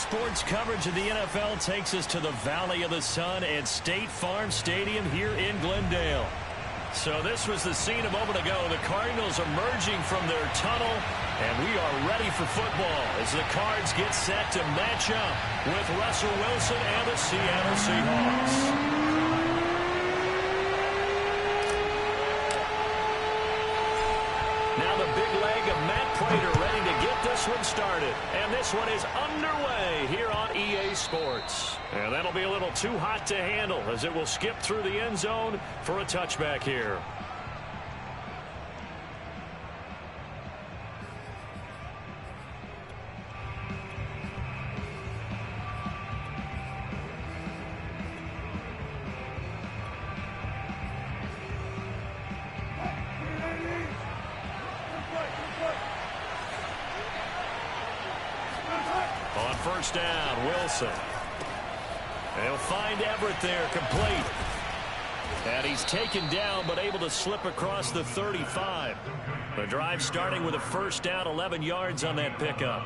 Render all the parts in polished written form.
sports coverage of the NFL takes us to the Valley of the Sun at State Farm Stadium here in Glendale. So this was the scene a moment ago. The Cardinals emerging from their tunnel, and we are ready for football as the Cards get set to match up with Russell Wilson and the Seattle Seahawks. Now the big leg of Matt Prater ready to get this one started. And this one is underway here on EA Sports. And that'll be a little too hot to handle as it will skip through the end zone for a touchback here. On first down, Wilson. They'll find Everett there, complete. And he's taken down, but able to slip across the 35. The drive starting with a first down, 11 yards on that pickup.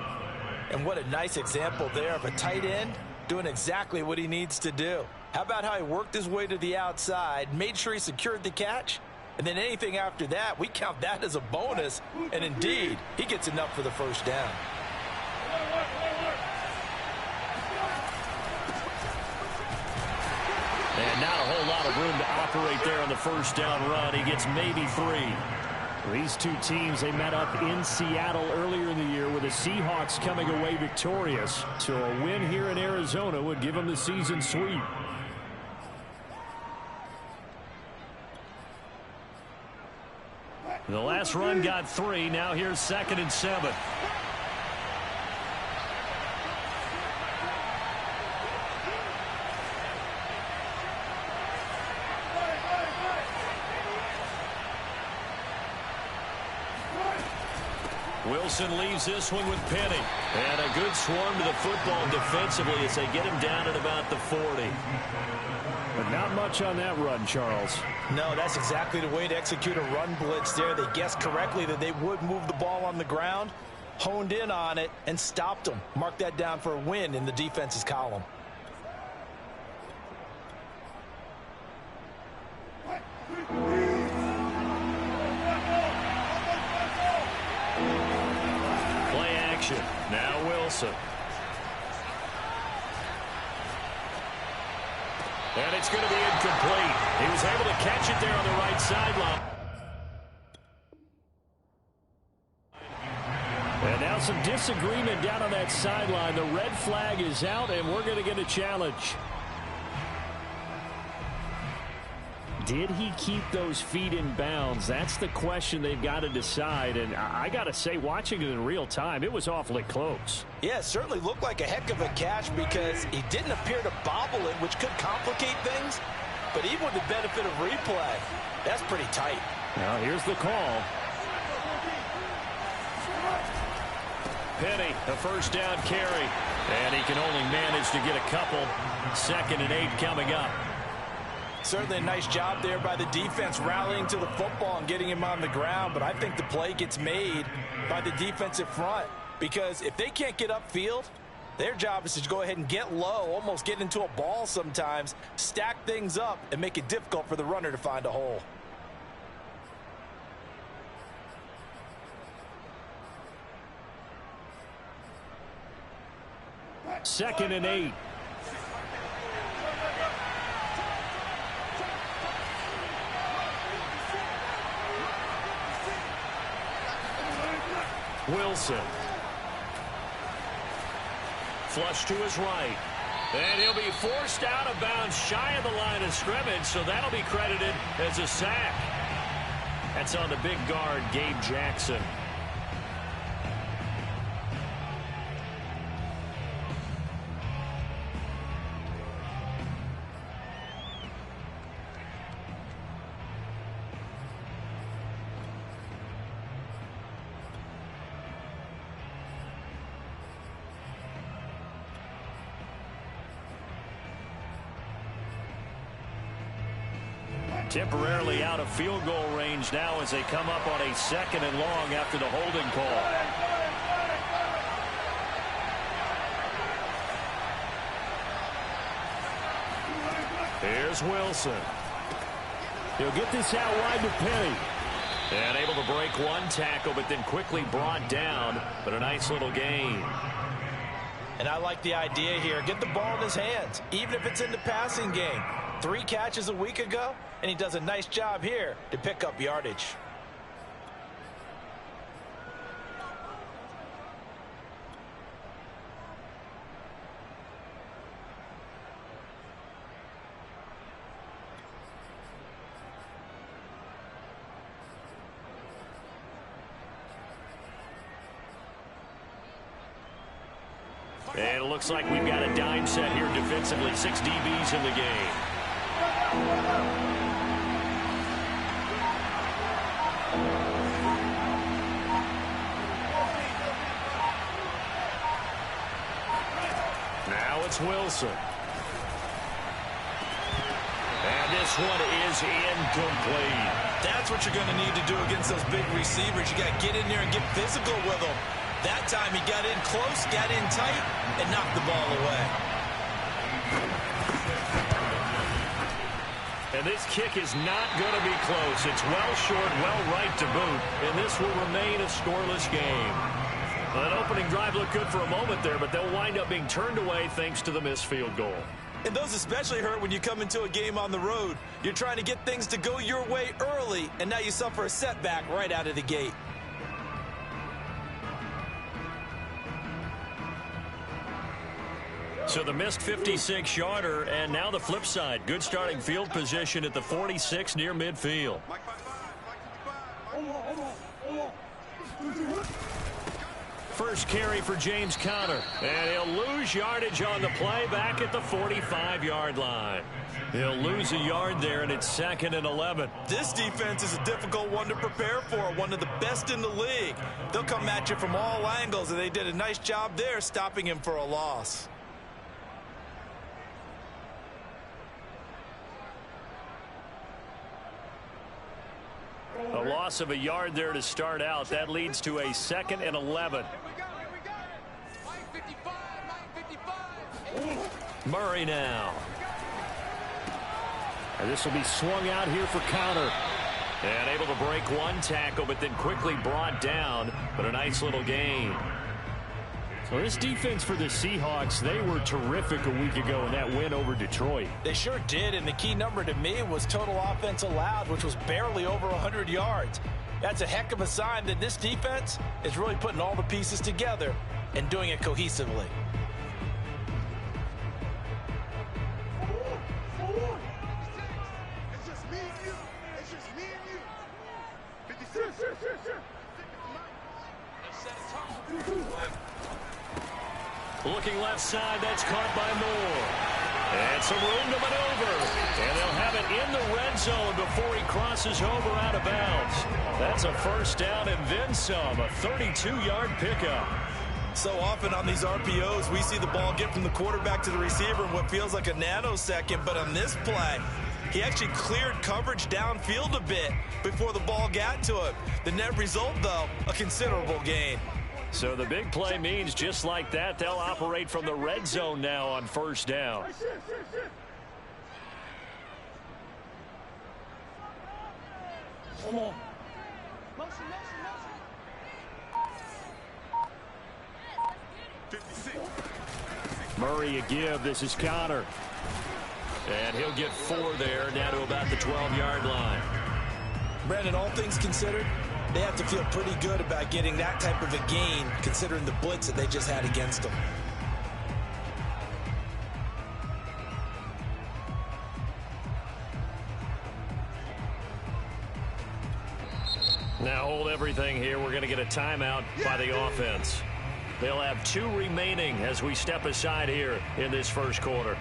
And what a nice example there of a tight end doing exactly what he needs to do. How about how he worked his way to the outside, made sure he secured the catch, and then anything after that, we count that as a bonus. And indeed, he gets enough for the first down. And not a whole lot of room to operate there on the first down run. He gets maybe 3. These two teams, they met up in Seattle earlier in the year with the Seahawks coming away victorious. So a win here in Arizona would give them the season sweep. The last run got 3. Now here's 2nd and 7. Wilson leaves this one with Penny. And a good swarm to the football defensively as they get him down at about the 40. But not much on that run, Charles. No, that's exactly the way to execute a run blitz there. They guessed correctly that they would move the ball on the ground, honed in on it, and stopped them. Mark that down for a win in the defense's column. Now Wilson. And it's going to be incomplete. He was able to catch it there on the right sideline. And now some disagreement down on that sideline. The red flag is out, and we're going to get a challenge. Did he keep those feet in bounds? That's the question they've got to decide. And I got to say, watching it in real time, it was awfully close. Yeah, it certainly looked like a heck of a catch because he didn't appear to bobble it, which could complicate things. But even with the benefit of replay, that's pretty tight. Now here's the call. Penny, a first down carry. And he can only manage to get a couple. 2nd and 8 coming up. Certainly a nice job there by the defense rallying to the football and getting him on the ground. But I think the play gets made by the defensive front because if they can't get upfield, their job is to go ahead and get low, almost get into a ball sometimes, stack things up, and make it difficult for the runner to find a hole. Second and 8. Wilson. Flush to his right. And he'll be forced out of bounds shy of the line of scrimmage, so that'll be credited as a sack. That's on the big guard, Gabe Jackson. Temporarily out of field goal range now as they come up on a 2nd and long after the holding call. Here's Wilson. He'll get this out wide to Penny. And able to break one tackle, but then quickly brought down. But a nice little gain. And I like the idea here. Get the ball in his hands, even if it's in the passing game. 3 catches a week ago, and he does a nice job here to pick up yardage. And it looks like we've got a dime set here defensively. 6 DBs in the game. Now it's Wilson. And this one is incomplete. That's what you're going to need to do against those big receivers. You got to get in there and get physical with them. That time he got in close, got in tight, and knocked the ball away. And this kick is not going to be close. It's well short, well right to boot, and this will remain a scoreless game. Well, that opening drive looked good for a moment there, but they'll wind up being turned away thanks to the missed field goal. And those especially hurt when you come into a game on the road. You're trying to get things to go your way early, and now you suffer a setback right out of the gate. So the missed 56-yarder, and now the flip side. Good starting field position at the 46 near midfield. First carry for James Conner, and he'll lose yardage on the play back at the 45-yard line. He'll lose a yard there, and it's 2nd and 11. This defense is a difficult one to prepare for, one of the best in the league. They'll come at you from all angles, and they did a nice job there stopping him for a loss. A loss of a yard there to start out. That leads to a 2nd and 11. Murray now. And this will be swung out here for Conner. And able to break one tackle, but then quickly brought down. But a nice little gain. Well, this defense for the Seahawks, they were terrific a week ago in that win over Detroit. They sure did, and the key number to me was total offense allowed, which was barely over 100 yards. That's a heck of a sign that this defense is really putting all the pieces together and doing it cohesively. Looking left side, that's caught by Moore. And some room to maneuver. And they'll have it in the red zone before he crosses over out of bounds. That's a first down and then some, a 32-yard pickup. So often on these RPOs, we see the ball get from the quarterback to the receiver in what feels like a nanosecond. But on this play, he actually cleared coverage downfield a bit before the ball got to him. The net result, though, a considerable gain. So the big play means just like that, they'll operate from the red zone now on first down. Come on. Murray a give. This is Conner. And he'll get 4 there, now to about the 12-yard line. Brandon, all things considered, they have to feel pretty good about getting that type of a gain, considering the blitz that they just had against them. Now hold everything here. We're going to get a timeout by the offense. They'll have 2 remaining as we step aside here in this first quarter.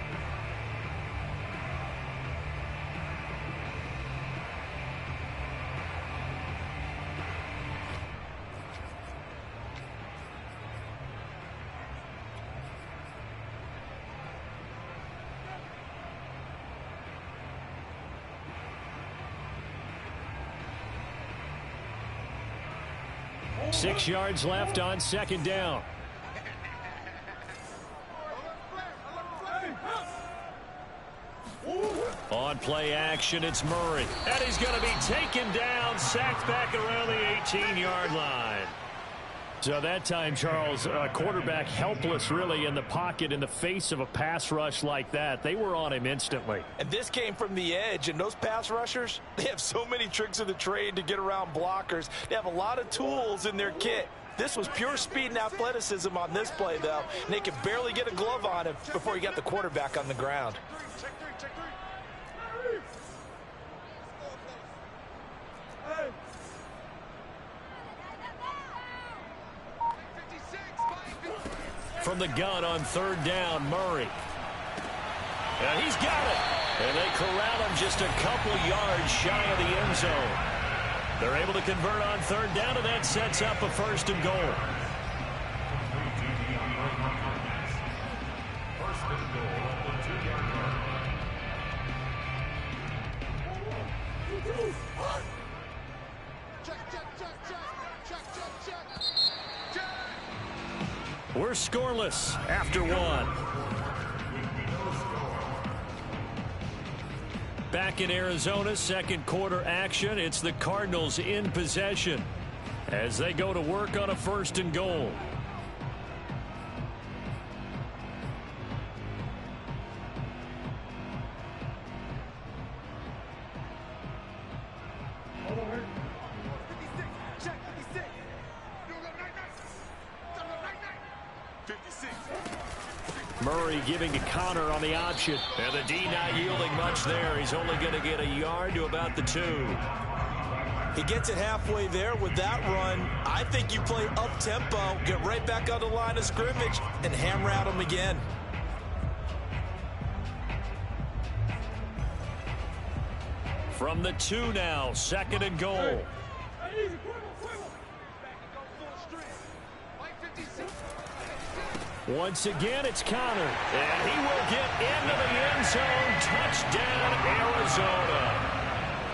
Six yards left on second down. On play action, it's Murray. And he's going to be taken down, sacked back around the 18-yard line. So that time, Charles, quarterback helpless really in the pocket in the face of a pass rush like that. They were on him instantly. And this came from the edge, and those pass rushers, they have so many tricks of the trade to get around blockers. They have a lot of tools in their kit. This was pure speed and athleticism on this play, though. And they could barely get a glove on him before he got the quarterback on the ground. From the gun on third down, Murray. And he's got it. And they corral him just a couple yards shy of the end zone. They're able to convert on third down, and that sets up a 1st and goal. We're scoreless after one. Back in Arizona, second quarter action. It's the Cardinals in possession as they go to work on a 1st and goal. Murray giving to Connor on the option. And the D not yielding much there. He's only going to get a yard to about the 2. He gets it halfway there with that run. I think you play up-tempo, get right back on the line of scrimmage, and hammer at him again. From the 2 now, 2nd and goal. Once again, it's Connor. And he will get into the end zone. Touchdown, Arizona.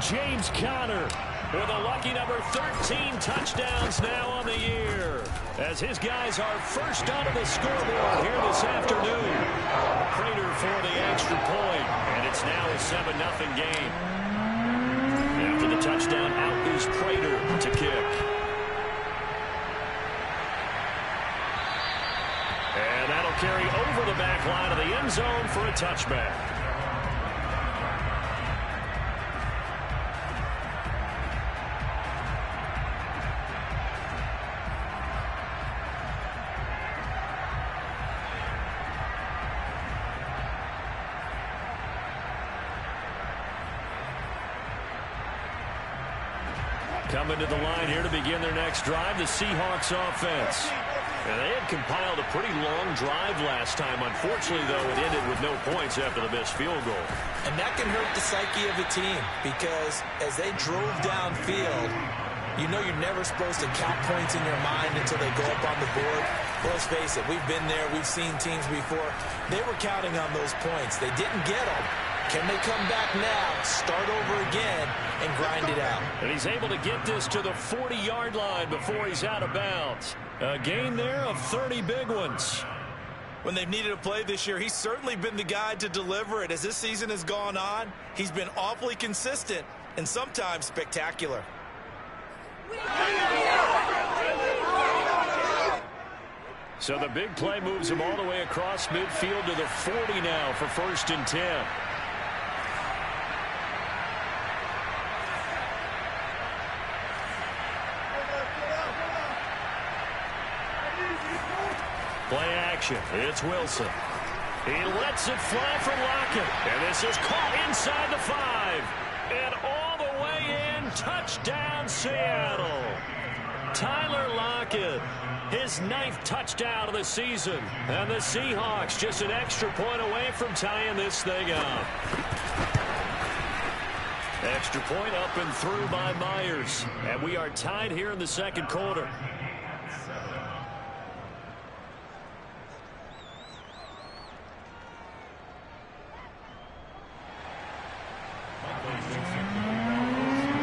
James Conner with a lucky number 13 touchdowns now on the year, as his guys are first onto the scoreboard here this afternoon. Prater for the extra point, and it's now a 7-0 game. After the touchdown, out is Prater to kick. And that'll carry over the back line of the end zone for a touchback. Coming to the line here to begin their next drive, the Seahawks offense. And they had compiled a pretty long drive last time. Unfortunately, though, it ended with no points after the missed field goal. And that can hurt the psyche of a team, because as they drove downfield, you know you're never supposed to count points in your mind until they go up on the board. Well, let's face it, we've been there. We've seen teams before. They were counting on those points. They didn't get them. Can they come back now, start over again, and grind it out? And he's able to get this to the 40-yard line before he's out of bounds. A gain there of 30 big ones. When they've needed a play this year, he's certainly been the guy to deliver it. As this season has gone on, he's been awfully consistent and sometimes spectacular. So the big play moves him all the way across midfield to the 40 now for 1st and 10. Play action. It's Wilson. He lets it fly for Lockett. And this is caught inside the 5. And all the way in. Touchdown, Seattle. Tyler Lockett, his 9th touchdown of the season. And the Seahawks just an extra point away from tying this thing up. Extra point up and through by Myers. And we are tied here in the second quarter.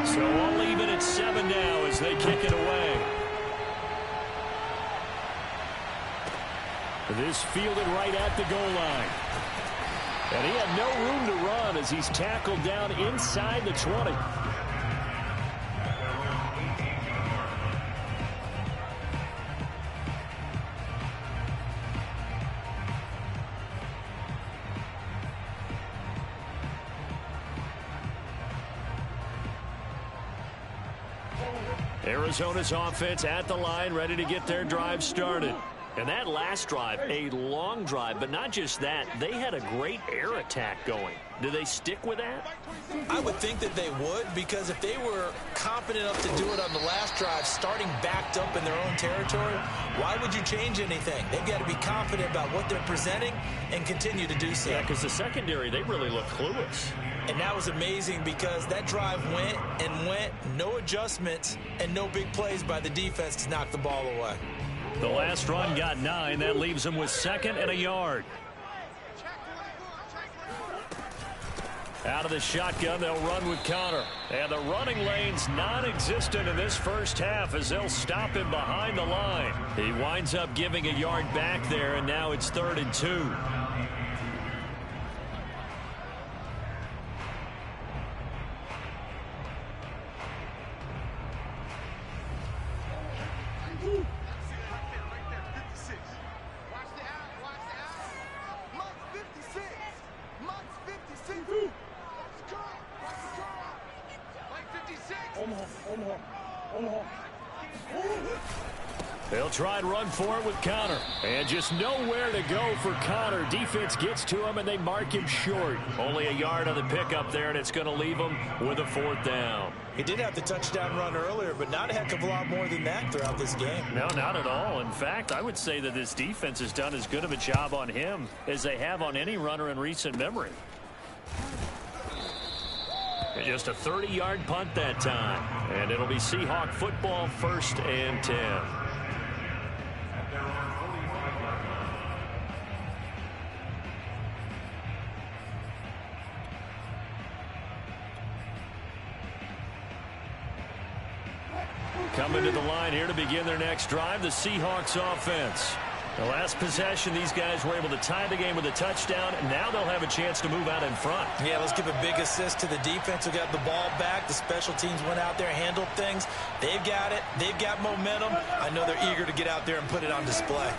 So all even at 7 now as they kick it away. This fielded right at the goal line. And he had no room to run as he's tackled down inside the 20. Arizona's offense at the line, ready to get their drive started. And that last drive, a long drive, but not just that. They had a great air attack going. Do they stick with that? I would think that they would, because if they were confident enough to do it on the last drive, starting backed up in their own territory, why would you change anything? They've got to be confident about what they're presenting and continue to do so. Yeah, because the secondary, they really look clueless. And that was amazing because that drive went and went, no adjustments, and no big plays by the defense to knock the ball away. The last run got 9. That leaves them with 2nd and a yard. Out of the shotgun, they'll run with Connor. And the running lane's non-existent in this first half as they'll stop him behind the line. He winds up giving a yard back there, and now it's 3rd and 2. They'll try and run for it with Connor. And just nowhere to go for Connor. Defense gets to him, and they mark him short. Only a yard on the pickup there, and it's going to leave him with a 4th down. He did have the touchdown run earlier, but not a heck of a lot more than that throughout this game. No, not at all. In fact, I would say that this defense has done as good of a job on him as they have on any runner in recent memory. Just a 30-yard punt that time. And it'll be Seahawk football, 1st and 10. Coming to the line here to begin their next drive, the Seahawks offense. The last possession, these guys were able to tie the game with a touchdown, and now they'll have a chance to move out in front. Yeah, let's give a big assist to the defense who got the ball back. The special teams went out there, handled things. They've got it. They've got momentum. I know they're eager to get out there and put it on display.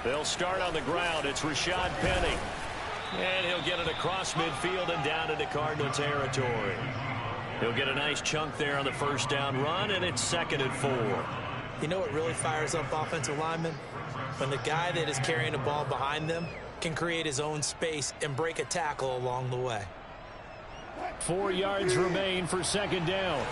They'll start on the ground. It's Rashad Penny. And he'll get it across midfield and down into Cardinal territory. He'll get a nice chunk there on the first down run, and it's 2nd and 4. You know what really fires up offensive linemen? When the guy that is carrying the ball behind them can create his own space and break a tackle along the way. 4 yards remain for 2nd down.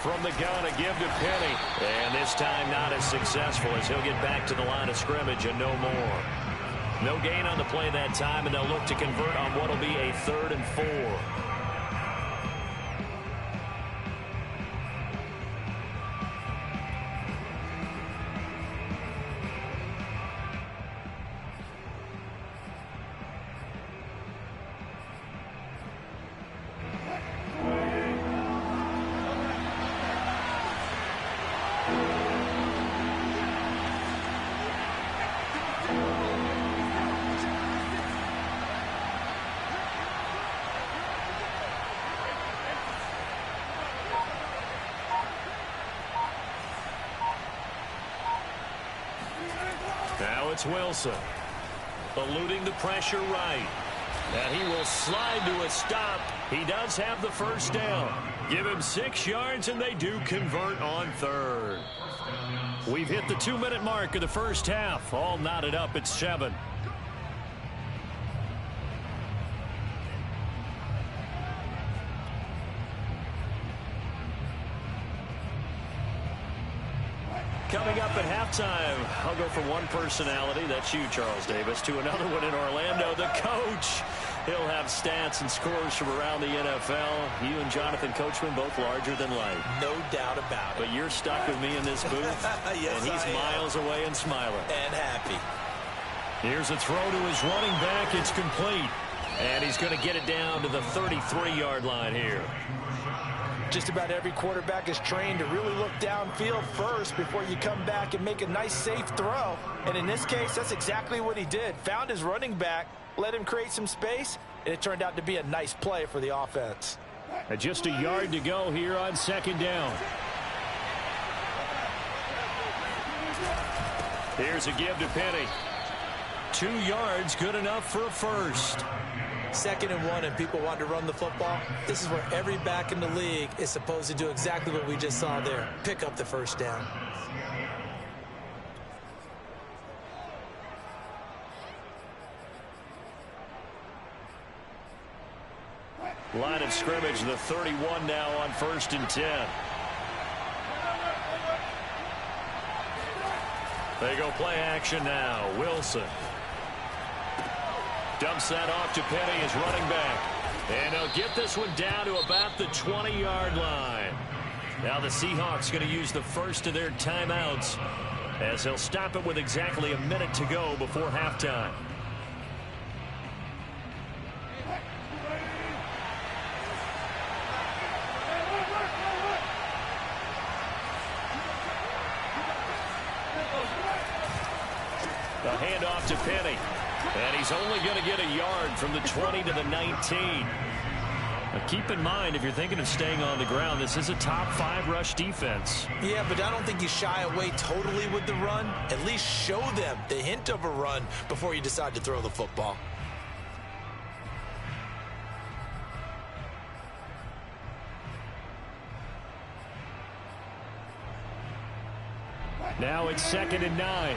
From the gun, a give to Penny. And this time not as successful as he'll get back to the line of scrimmage and no more. No gain on the play that time, and they'll look to convert on what will be a 3rd and 4. Now it's Wilson. Eluding the pressure right. And he will slide to a stop. He does have the first down. Give him 6 yards, and they do convert on 3rd. We've hit the 2-minute mark of the first half. All knotted up at 7. Coming up at halftime, I'll go from one personality, that's you, Charles Davis, to another one in Orlando, the coach. He'll have stats and scores from around the NFL. You and Jonathan Coachman both larger than life. No doubt about it. But you're stuck with me in this booth, yes, and he's miles away and smiling. And happy. Here's a throw to his running back. It's complete. And he's going to get it down to the 33-yard line here. Just about every quarterback is trained to really look downfield first before you come back and make a nice, safe throw. And in this case, that's exactly what he did. Found his running back, let him create some space, and it turned out to be a nice play for the offense. And just a yard to go here on second down. Here's a give to Penny. 2 yards, good enough for a first. 2nd and 1, and people want to run the football. This is where every back in the league is supposed to do exactly what we just saw there. Pick up the first down. Line of scrimmage, the 31 now on 1st and 10. They go play action now. Wilson dumps that off to Penny, his running back. And they'll get this one down to about the 20-yard line. Now the Seahawks going to use the first of their timeouts as they'll stop it with exactly a minute to go before halftime. The handoff to Penny. And he's only going to get a yard from the 20 to the 19. Now keep in mind, if you're thinking of staying on the ground, this is a top 5 rush defense. Yeah, but I don't think you shy away totally with the run. At least show them the hint of a run before you decide to throw the football. Now it's 2nd and 9.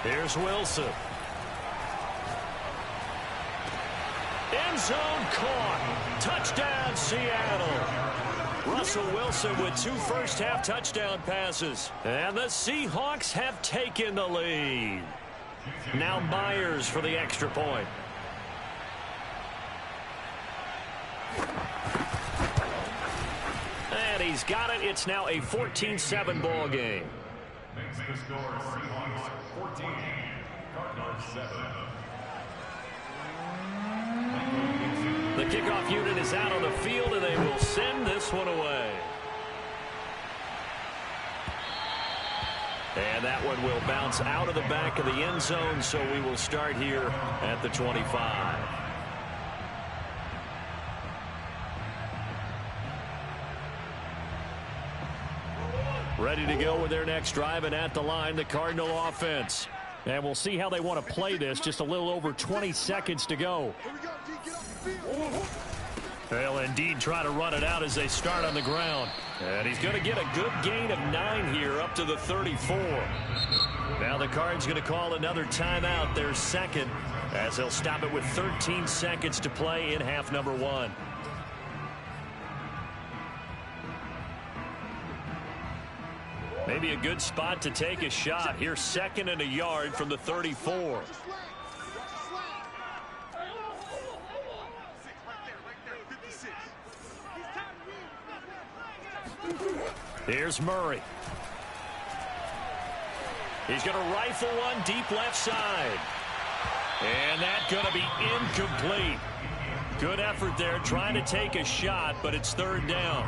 Here's Wilson. End zone caught. Touchdown, Seattle. Russell Wilson with 2 first-half touchdown passes. And the Seahawks have taken the lead. Now Myers for the extra point. And he's got it. It's now a 14-7 ball game. Makes the score Seahawks 14, Cardinals 7. The kickoff unit is out on the field, and they will send this one away. And that one will bounce out of the back of the end zone, so we will start here at the 25. Ready to go with their next drive, and at the line, the Cardinal offense. And we'll see how they want to play this. Just a little over 20 seconds to go. They'll indeed try to run it out as they start on the ground. And he's going to get a good gain of 9 here up to the 34. Now the Cards going to call another timeout, their second, as they'll stop it with 13 seconds to play in half number 1. Maybe a good spot to take a shot. Here's 2nd and a yard from the 34. Here's Murray. He's going to rifle one deep left side. And that's going to be incomplete. Good effort there trying to take a shot, but it's 3rd down.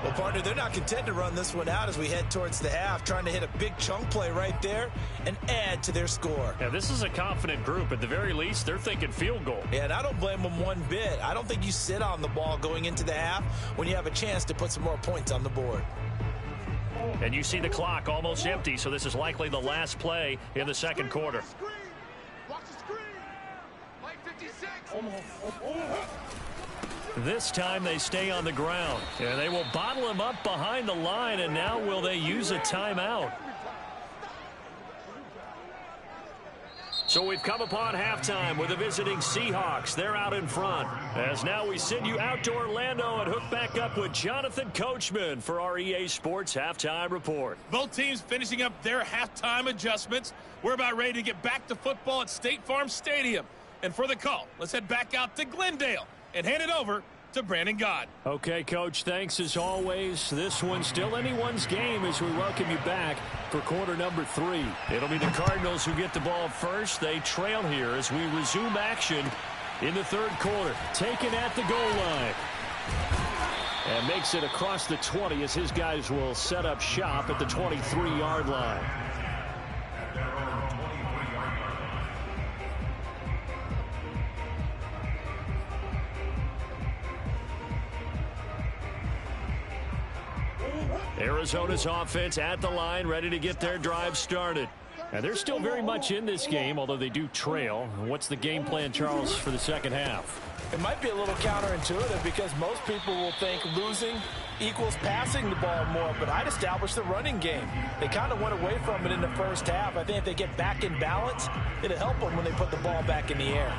Well, partner, they're not content to run this one out as we head towards the half, trying to hit a big chunk play right there and add to their score. Yeah, this is a confident group. At the very least, they're thinking field goal. Yeah, and I don't blame them one bit. I don't think you sit on the ball going into the half when you have a chance to put some more points on the board. And you see the clock almost empty, so this is likely the last play in the second quarter. Watch the screen. Play 56. This time they stay on the ground. And they will bottle him up behind the line, and now will they use a timeout? So we've come upon halftime with the visiting Seahawks. They're out in front. As now we send you out to Orlando and hook back up with Jonathan Coachman for our EA Sports Halftime Report. Both teams finishing up their halftime adjustments. We're about ready to get back to football at State Farm Stadium. And for the call, let's head back out to Glendale and hand it over to Brandon Gott. Okay, Coach, thanks as always. This one's still anyone's game as we welcome you back for quarter number 3. It'll be the Cardinals who get the ball first. They trail here as we resume action in the third quarter. Taken at the goal line. And makes it across the 20 as his guys will set up shop at the 23-yard line. Arizona's offense at the line, ready to get their drive started. And they're still very much in this game, although they do trail. What's the game plan, Charles, for the second half? It might be a little counterintuitive because most people will think losing equals passing the ball more, but I'd establish the running game. They kind of went away from it in the first half. I think if they get back in balance, it'll help them when they put the ball back in the air.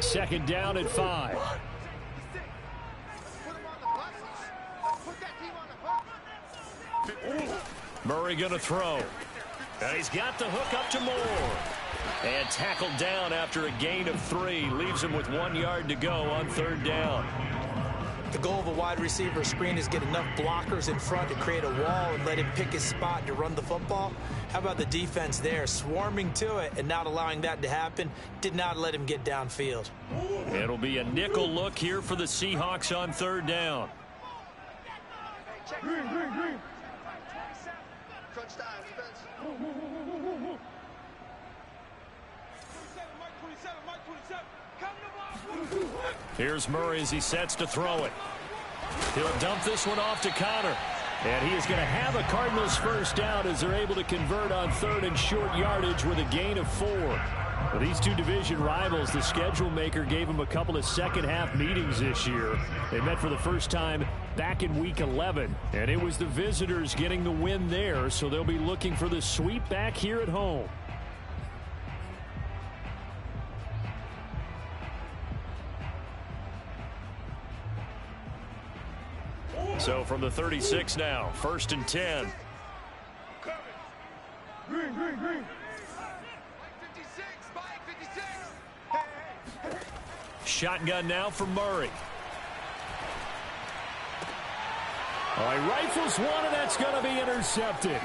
Second down at 5. Murray going to throw. And he's got the hook up to Moore. And tackled down after a gain of 3. Leaves him with 1 yard to go on third down. The goal of a wide receiver screen is get enough blockers in front to create a wall and let him pick his spot to run the football. How about the defense there, swarming to it and not allowing that to happen? Did not let him get downfield. It'll be a nickel look here for the Seahawks on third down. Here's Murray as he sets to throw it. He'll dump this one off to Connor. And he is going to have a Cardinals first down as they're able to convert on third and short yardage with a gain of 4. Well, these two division rivals, the schedule maker gave them a couple of second-half meetings this year. They met for the first time back in Week 11, and it was the visitors getting the win there, so they'll be looking for the sweep back here at home. So from the 36 now, 1st and 10. Green. Shotgun now for Murray. Oh, he rifles one, and that's going to be intercepted.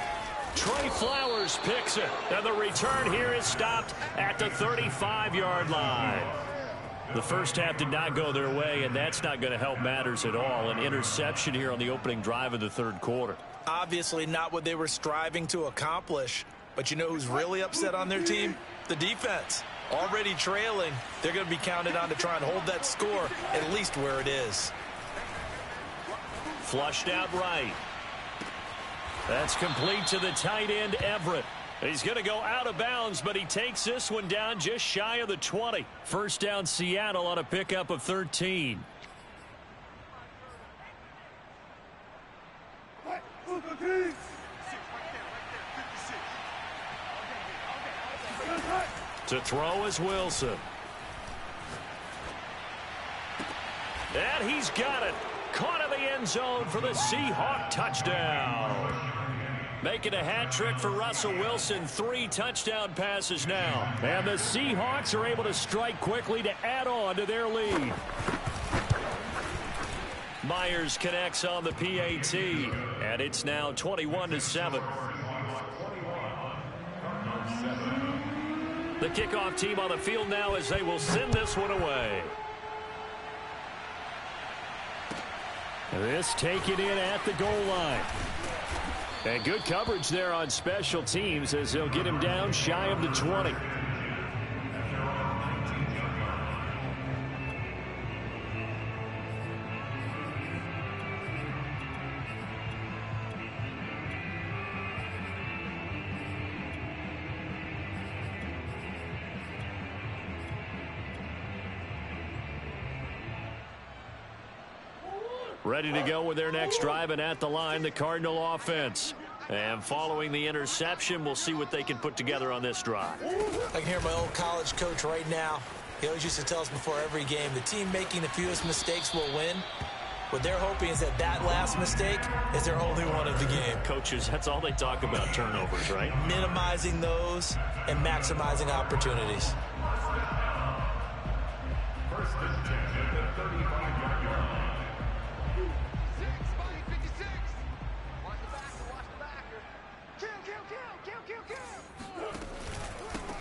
Trey Flowers picks it, and the return here is stopped at the 35-yard line. The first half did not go their way, and that's not going to help matters at all. An interception here on the opening drive of the third quarter. Obviously not what they were striving to accomplish. But you know who's really upset on their team? The defense. Already trailing. They're going to be counted on to try and hold that score at least where it is. Flushed out right. That's complete to the tight end, Everett. He's going to go out of bounds, but he takes this one down just shy of the 20. First down, Seattle on a pickup of 13. To throw is Wilson. And he's got it. Caught in the end zone for the Seahawk touchdown. Making a hat trick for Russell Wilson. 3 touchdown passes now. And the Seahawks are able to strike quickly to add on to their lead. Myers connects on the PAT. And it's now 21-7. The kickoff team on the field now as they will send this one away. This taken in at the goal line. And good coverage there on special teams as they'll get him down shy of the 20. Ready to go with their next drive, and at the line, the Cardinal offense. And following the interception, we'll see what they can put together on this drive. I can hear my old college coach right now. He always used to tell us before every game, the team making the fewest mistakes will win. What they're hoping is that that last mistake is their only one of the game. Coaches, that's all they talk about, turnovers, right? Minimizing those and maximizing opportunities. First and 10 at the 35-yard line.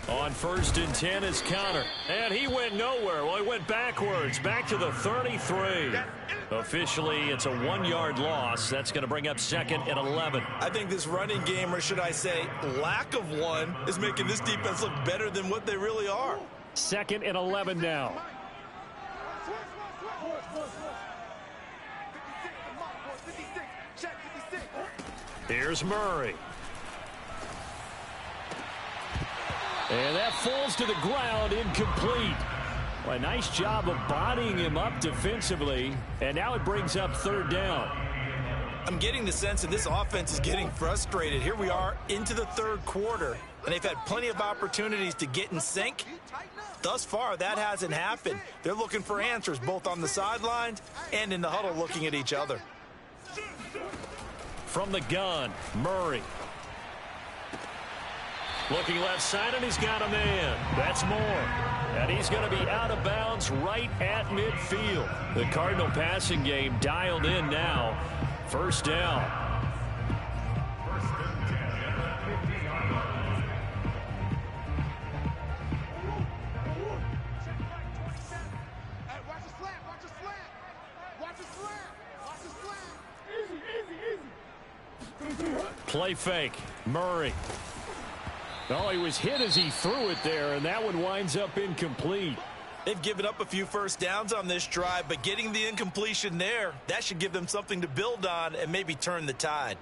On first and 10 is Connor. And he went nowhere. Well, he went backwards, back to the 33. Officially, it's a 1-yard loss. That's going to bring up second and 11. I think this running game, or should I say lack of one, is making this defense look better than what they really are. Second and 11 now. Here's Murray. And that falls to the ground, incomplete. Well, a nice job of bodying him up defensively. And now it brings up third down. I'm getting the sense that this offense is getting frustrated. Here we are into the third quarter, and they've had plenty of opportunities to get in sync. Thus far, that hasn't happened. They're looking for answers both on the sidelines and in the huddle looking at each other. From the gun, Murray. Looking left side, and he's got a man. That's Moore. And he's going to be out of bounds right at midfield. The Cardinal passing game dialed in now. First down. First and 10 at the 50-yard line. Watch the slant, watch the slant. Watch the slant. Watch the slant. Easy. Play fake. Murray. Oh, he was hit as he threw it there, and that one winds up incomplete. They've given up a few first downs on this drive, but getting the incompletion there, that should give them something to build on and maybe turn the tide.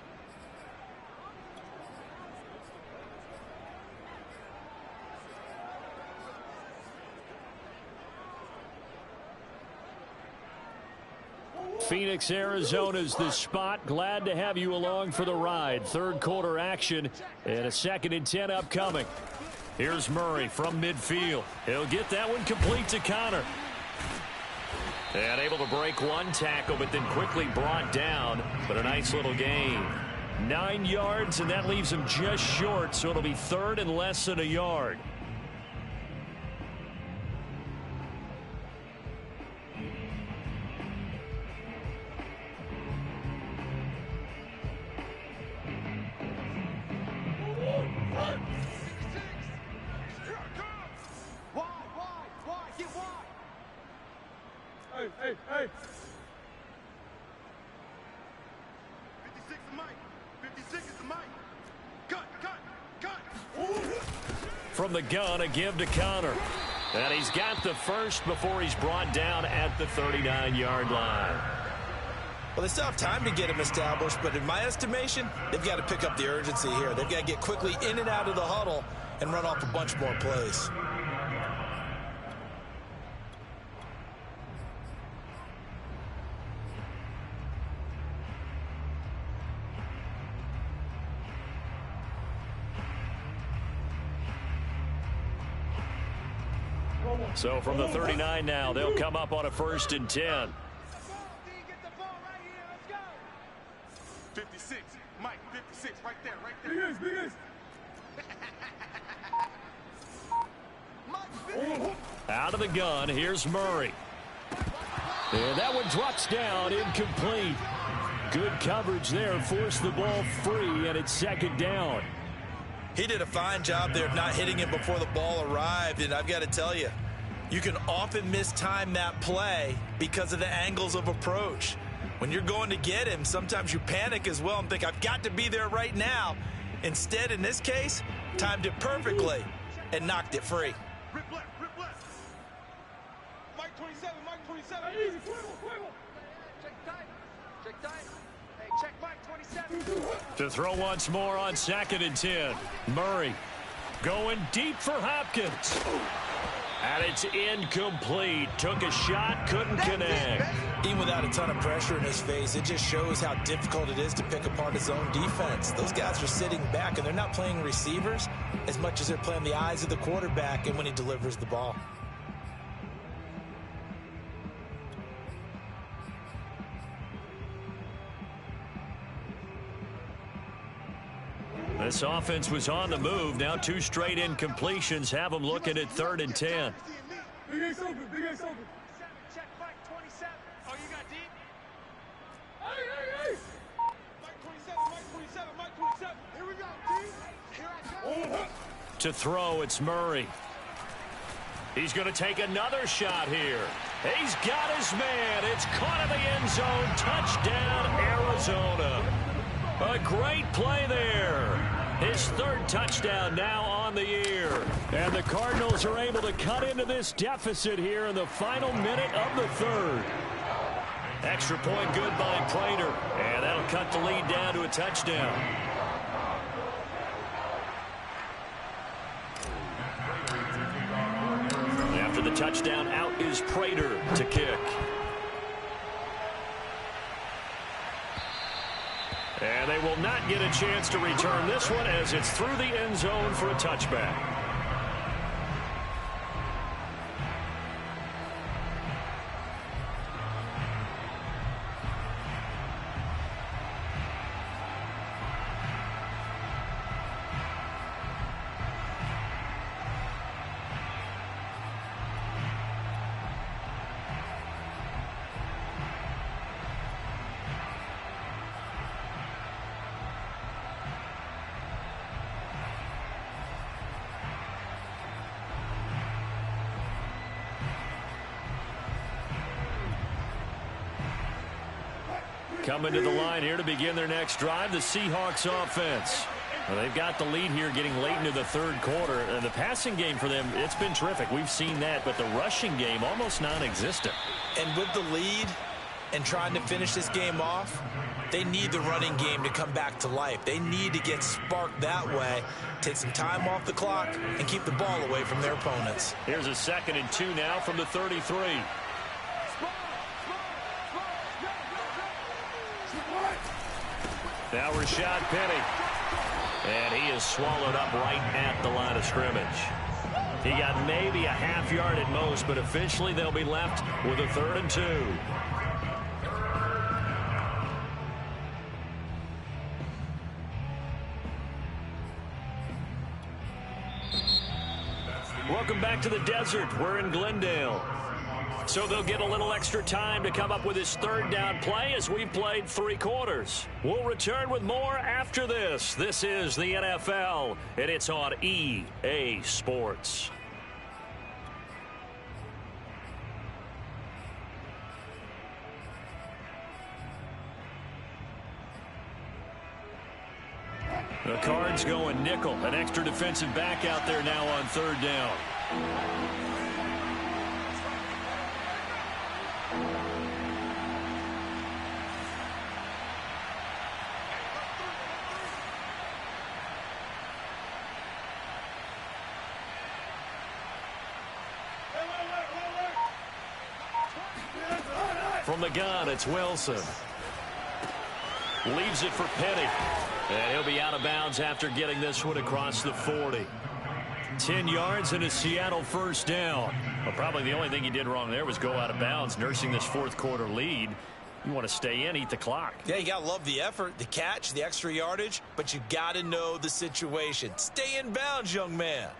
Phoenix, Arizona's the spot. Glad to have you along for the ride. Third quarter action and a second and 10 upcoming. Here's Murray from midfield. He'll get that one complete to Connor. And able to break one tackle, but then quickly brought down. But a nice little gain. 9 yards, and that leaves him just short, so it'll be third and less than a yard. Hey. 56 is Mike. 56 is the Mike. Cut. From the gun, a give to Connor. And he's got the first before he's brought down at the 39-yard line. Well, they still have time to get him established, but in my estimation, they've got to pick up the urgency here. They've got to get quickly in and out of the huddle and run off a bunch more plays. So from the 39 now, they'll come up on a first and 10. 56, Mike, 56, right there. Out of the gun, here's Murray. And that one drops down, incomplete. Good coverage there, forced the ball free, and it's second down. He did a fine job there of not hitting him before the ball arrived, and I've got to tell you, you can often mistime that play because of the angles of approach. When you're going to get him, sometimes you panic as well and think, I've got to be there right now. Instead, in this case, timed it perfectly and knocked it free. Rip left. Mike 27. Easy, quiver. Check tight. Hey, check Mike 27. To throw once more on second and 10. Murray going deep for Hopkins. And it's incomplete. Took a shot, couldn't connect. Even without a ton of pressure in his face, it just shows how difficult it is to pick apart his own defense. Those guys are sitting back, and they're not playing receivers as much as they're playing the eyes of the quarterback and when he delivers the ball. This offense was on the move. Now 2 straight incompletions have them looking at 3rd and 10. Big Ace open, Big Ace open. Check Mike 27. Oh, you got deep? Hey! Mike 27, Mike 27. Here we go, deep. Here I come. To throw, it's Murray. He's going to take another shot here. He's got his man. It's caught in the end zone. Touchdown, Arizona. A great play there. His 3rd touchdown now on the year. And the Cardinals are able to cut into this deficit here in the final minute of the 3rd. Extra point good by Prater. And that'll cut the lead down to a touchdown. After the touchdown, out is Prater to kick. And they will not get a chance to return this one as it's through the end zone for a touchback. Coming to the line here to begin their next drive, the Seahawks offense. Well, they've got the lead here getting late into the 3rd quarter. And the passing game for them, it's been terrific. We've seen that, but the rushing game almost non-existent. And with the lead and trying to finish this game off, they need the running game to come back to life. They need to get sparked that way, take some time off the clock, and keep the ball away from their opponents. Here's a 2nd and 2 now from the 33. Now Rashad Penny. And he is swallowed up right at the line of scrimmage. He got maybe a half yard at most, but officially they'll be left with a 3rd and 2. Welcome back to the desert. We're in Glendale. So they'll get a little extra time to come up with his 3rd down play as we've played 3 quarters. We'll return with more after this. This is the NFL, and it's on EA Sports. The Cards going nickel. An extra defensive back out there now on 3rd down. From the gun, it's Wilson. Leaves it for Penny. And he'll be out of bounds after getting this one across the 40. 10 yards and a Seattle 1st down. Well, probably the only thing he did wrong there was go out of bounds, nursing this 4th quarter lead. You want to stay in, eat the clock. Yeah, you got to love the effort, the catch, the extra yardage, but you got to know the situation. Stay in bounds, young man.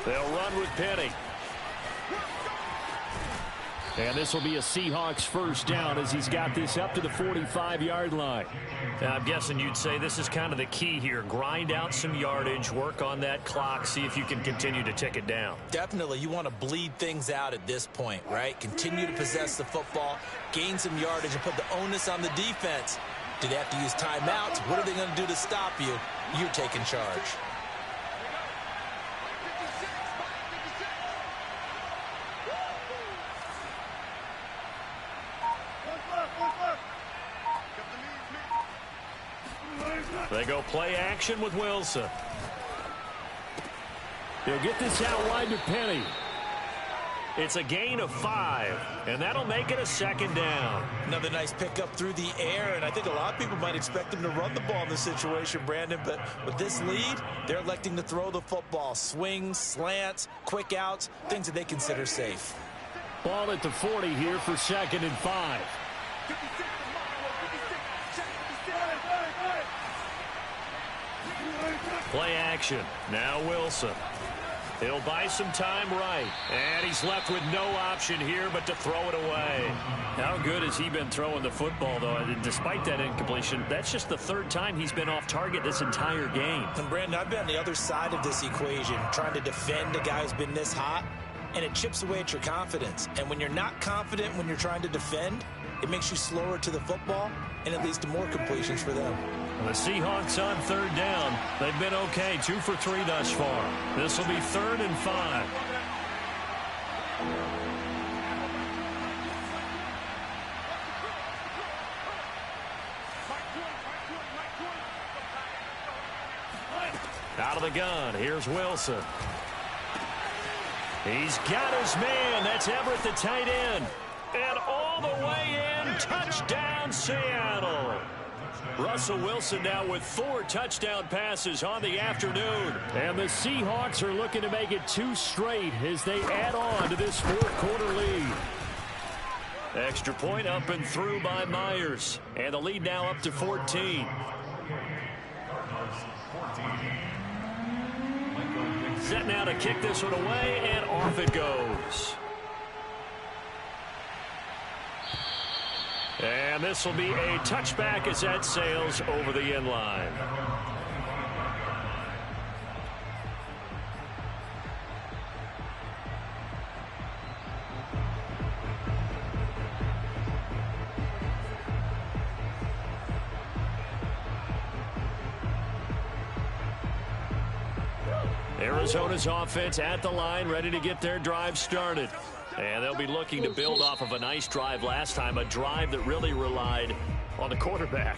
They'll run with Penny. And this will be a Seahawks 1st down as he's got this up to the 45-yard line. Now, I'm guessing you'd say this is kind of the key here. Grind out some yardage, work on that clock, see if you can continue to tick it down. Definitely. You want to bleed things out at this point, right? Continue to possess the football, gain some yardage, and put the onus on the defense. Do they have to use timeouts? What are they going to do to stop you? You're taking charge. They go play action with Wilson. He'll get this out wide to Penny. It's a gain of 5, and that'll make it a second down. Another nice pickup through the air, and I think a lot of people might expect him to run the ball in this situation, Brandon, but with this lead, they're electing to throw the football. Swings, slants, quick outs, things that they consider safe. Ball at the 40 here for 2nd and 5. Play action. Now Wilson. He'll buy some time right. And he's left with no option here but to throw it away. How good has he been throwing the football, though? Despite that incompletion, that's just the 3rd time he's been off target this entire game. And Brandon, I've been on the other side of this equation, trying to defend a guy who's been this hot, and it chips away at your confidence. And when you're not confident when you're trying to defend, it makes you slower to the football, and it leads to more completions for them. The Seahawks on 3rd down. They've been okay, 2 for 3 thus far. This will be 3rd and 5. Out of the gun, here's Wilson. He's got his man. That's Everett, the tight end. And all the way in, touchdown Seattle. Russell Wilson now with 4 touchdown passes on the afternoon. And the Seahawks are looking to make it 2 straight as they add on to this 4th quarter lead. Extra point up and through by Myers. And the lead now up to 14. Set now to kick this one away, and off it goes. And this will be a touchback as that sails over the end line. Arizona's offense at the line, ready to get their drive started. And they'll be looking to build off of a nice drive last time, a drive that really relied on the quarterback.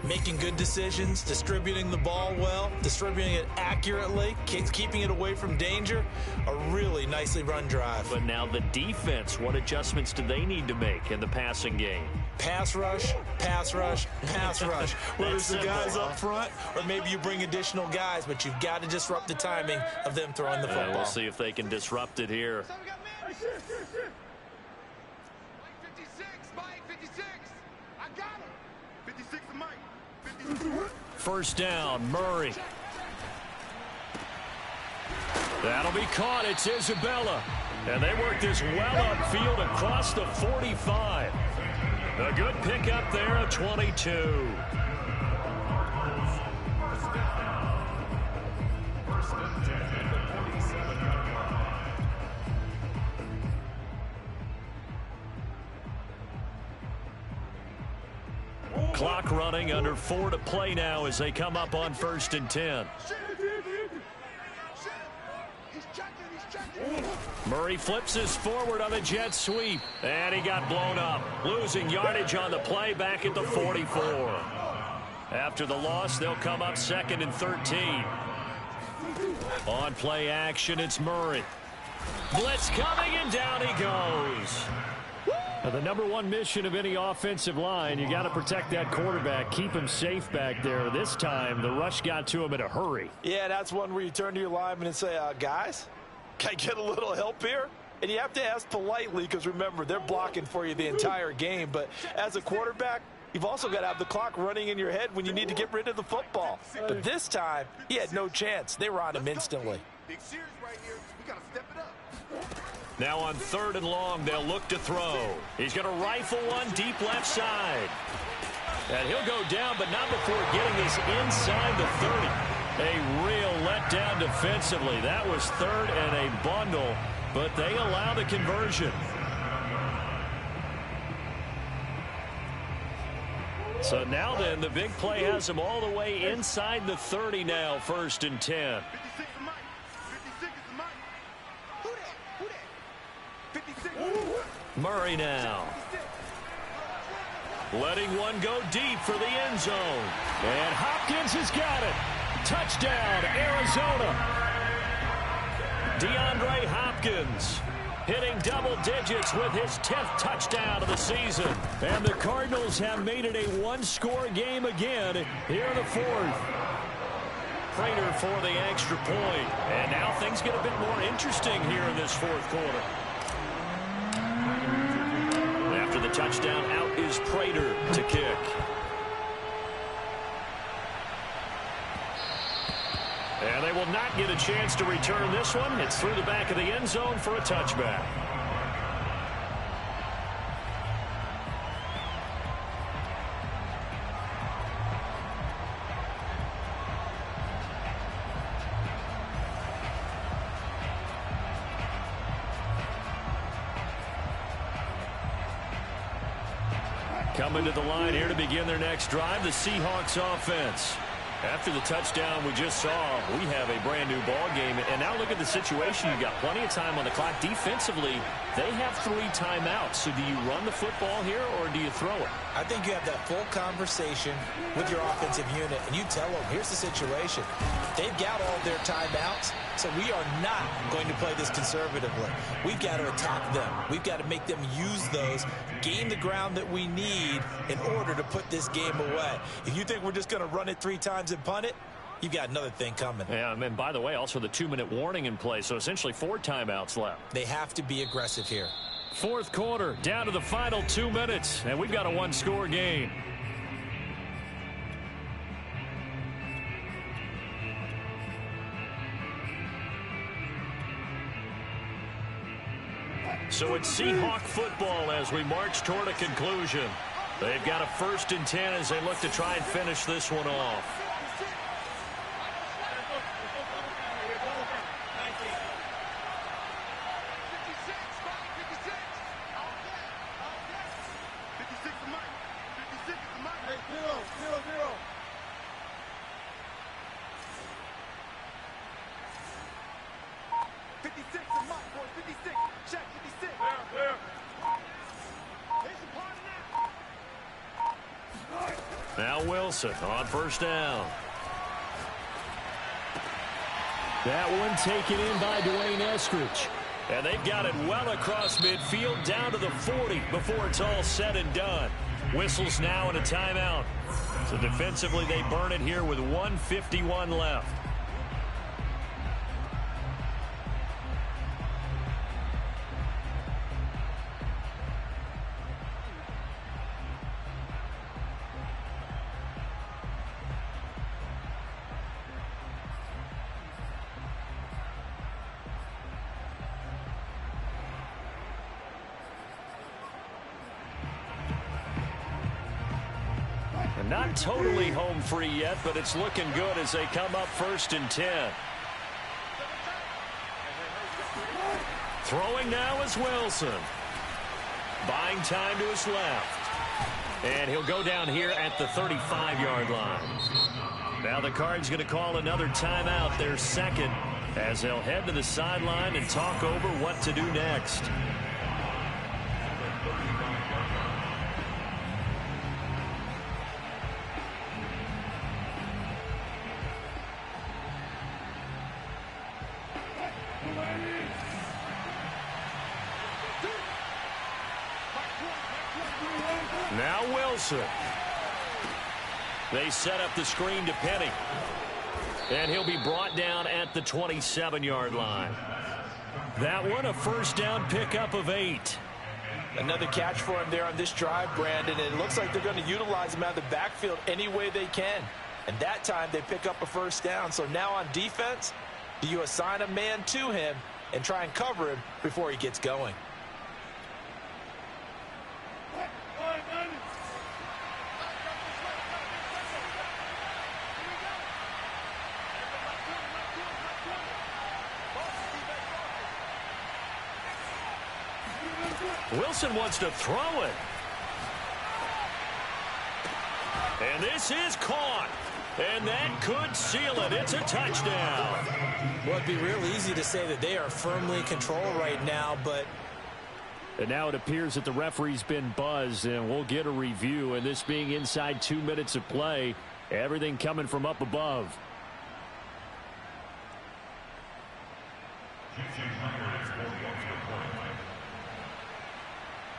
Making good decisions, distributing the ball well, distributing it accurately, keeping it away from danger. A really nicely run drive. But now the defense, what adjustments do they need to make in the passing game? Pass rush, pass rush, pass rush. Whether it's the guys up front or maybe you bring additional guys, but you've got to disrupt the timing of them throwing the football. We'll see if they can disrupt it here. Mike 56, Mike 56. I got him. 56 to Mike. 56. First down, Murray. That'll be caught. It's Isabella. And they work this well upfield across the 45. A good pickup there, a 22. Clock running, under 4 to play now as they come up on 1st and 10. Murray flips this forward on a jet sweep, and he got blown up. Losing yardage on the play back at the 44. After the loss, they'll come up 2nd and 13. On play action, it's Murray. Blitz coming, and down he goes. Now, the #1 mission of any offensive line, you got to protect that quarterback, keep him safe back there. This time, the rush got to him in a hurry. Yeah, that's one where you turn to your lineman and say, guys, can I get a little help here? And you have to ask politely because, remember, they're blocking for you the entire game. But as a quarterback, you've also got to have the clock running in your head when you need to get rid of the football. But this time, he had no chance. They were on him instantly. Big series right here. We got to step it up. Now on 3rd and long, they'll look to throw. He's going to rifle one deep left side. And he'll go down, but not before getting this inside the 30. A real letdown defensively. That was 3rd and a bundle, but they allow the conversion. So now then, the big play has them all the way inside the 30 now, 1st and 10. 56 is Mike. 56 is Mike. Who that? 56. Murray now. letting one go deep for the end zone. And Hopkins has got it. Touchdown, Arizona. DeAndre Hopkins hitting double digits with his 10th touchdown of the season. And the Cardinals have made it a one-score game again here in the fourth. Prater for the extra point. And now things get a bit more interesting here in this fourth quarter. After the touchdown, out is Prater to kick. And they will not get a chance to return this one. It's through the back of the end zone for a touchback. Coming to the line here to begin their next drive, the Seahawks offense. After the touchdown we just saw, we have a brand new ball game. And now look at the situation. You've got plenty of time on the clock. Defensively, they have 3 timeouts. So do you run the football here or do you throw it? I think you have that full conversation with your offensive unit, and you tell them, here's the situation. They've got all their timeouts, so we are not going to play this conservatively. We've got to attack them. We've got to make them use those, gain the ground that we need in order to put this game away. If you think we're just going to run it 3 times and punt it, you've got another thing coming. Yeah, and by the way, also the 2-minute warning in play, so essentially 4 timeouts left. They have to be aggressive here. Fourth quarter, down to the final 2 minutes, and we've got a one-score game. So it's Seahawk football as we march toward a conclusion. They've got a 1st and 10 as they look to try and finish this one off. Now Wilson on 1st down. That one taken in by Dwayne Eskridge. And they've got it well across midfield down to the 40 before it's all said and done. Whistles now and a timeout. So defensively they burn it here with 1:51 left. Not totally home free yet, but it's looking good as they come up 1st and 10. Throwing now is Wilson. Buying time to his left. And he'll go down here at the 35-yard line. Now the Cards going to call another timeout, their 2nd, as they'll head to the sideline and talk over what to do next. Now Wilson. They set up the screen to Penny. And he'll be brought down at the 27-yard line. That one a 1st down pickup of 8. Another catch for him there on this drive, Brandon. And it looks like they're going to utilize him out of the backfield any way they can. And that time they pick up a 1st down. So now on defense, do you assign a man to him and try and cover him before he gets going? Wilson wants to throw it. And this is caught. And that could seal it. It's a touchdown. Well, it'd be real easy to say that they are firmly in control right now, but And now it appears that the referee's been buzzed, and we'll get a review. And this being inside 2 minutes of play, everything coming from up above.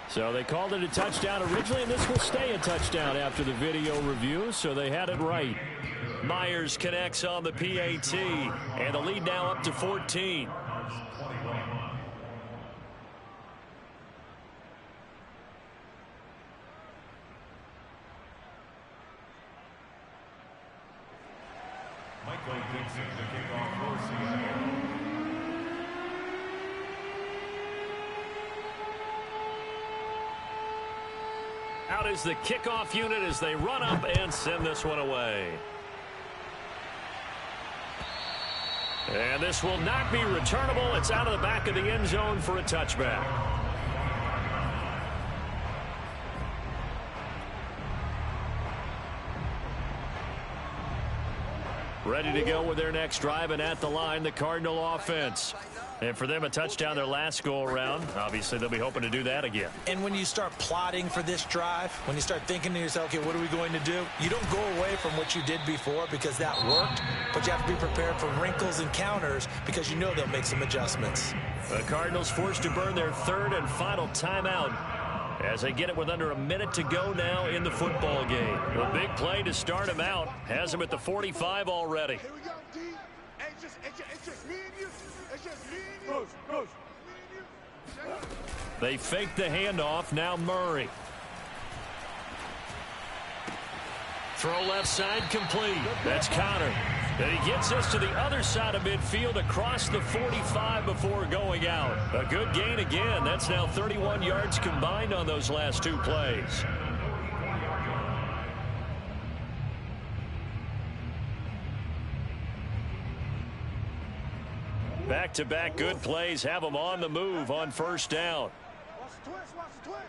So they called it a touchdown originally, and this will stay a touchdown after the video review, so they had it right. Myers connects on the PAT, and the lead now up to 14. Michael Dixon, the kickoff for Seattle. Out is the kickoff unit as they run up and send this one away. And this will not be returnable. It's out of the back of the end zone for a touchback. Ready to go with their next drive, and at the line, the Cardinal offense. And for them, a touchdown their last go-around. Obviously, they'll be hoping to do that again. And when you start plotting for this drive, when you start thinking to yourself, okay, what are we going to do? You don't go away from what you did before because that worked, but you have to be prepared for wrinkles and counters because you know they'll make some adjustments. The Cardinals forced to burn their third and final timeout as they get it with under a minute to go now in the football game. A big play to start him out. Has him at the 45 already. Here we go, D. Hey, it's just me and you. It's just me and you. Coach. Me and you. They fake the handoff. Now Murray. Throw left side complete. That's Connor. And he gets us to the other side of midfield across the 45 before going out. A good gain again. That's now 31 yards combined on those last two plays. Back-to-back good plays have them on the move on first down. Watch the twist.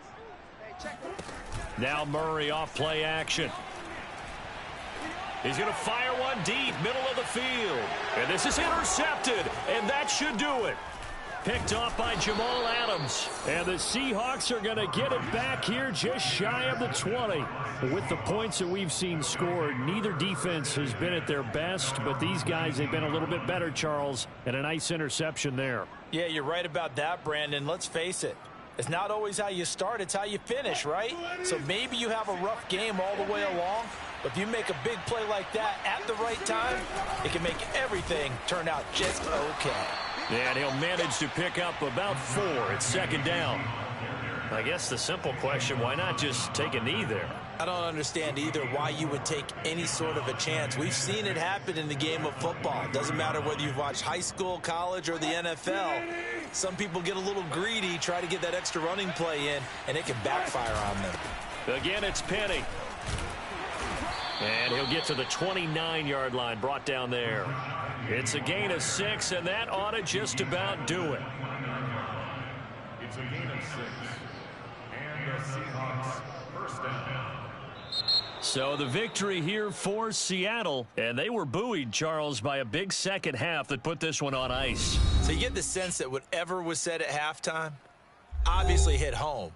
Hey, check the... Now Murray off play action. He's going to fire one deep, middle of the field. And this is intercepted, and that should do it. Picked off by Jamal Adams. And the Seahawks are going to get it back here just shy of the 20. With the points that we've seen scored, neither defense has been at their best, but these guys, they've been a little bit better, Charles, and a nice interception there. Yeah, you're right about that, Brandon. Let's face it. It's not always how you start, it's how you finish, right? So maybe you have a rough game all the way along, but if you make a big play like that at the right time, it can make everything turn out just okay. And he'll manage to pick up about 4 at second down. I guess the simple question, why not just take a knee there? I don't understand either why you would take any sort of a chance. We've seen it happen in the game of football. It doesn't matter whether you've watched high school, college, or the NFL. Some people get a little greedy, try to get that extra running play in, and it can backfire on them. Again, it's Penny. And he'll get to the 29-yard line, brought down there. It's a gain of 6, and that ought to just about do it. It's a gain of 6. And the Seahawks first down. So the victory here for Seattle. And they were buoyed, Charles, by a big second half that put this one on ice. So you get the sense that whatever was said at halftime obviously hit home.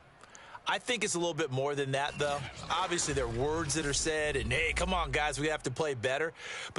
I think it's a little bit more than that, though. Obviously, there are words that are said, and, hey, come on, guys, we have to play better. But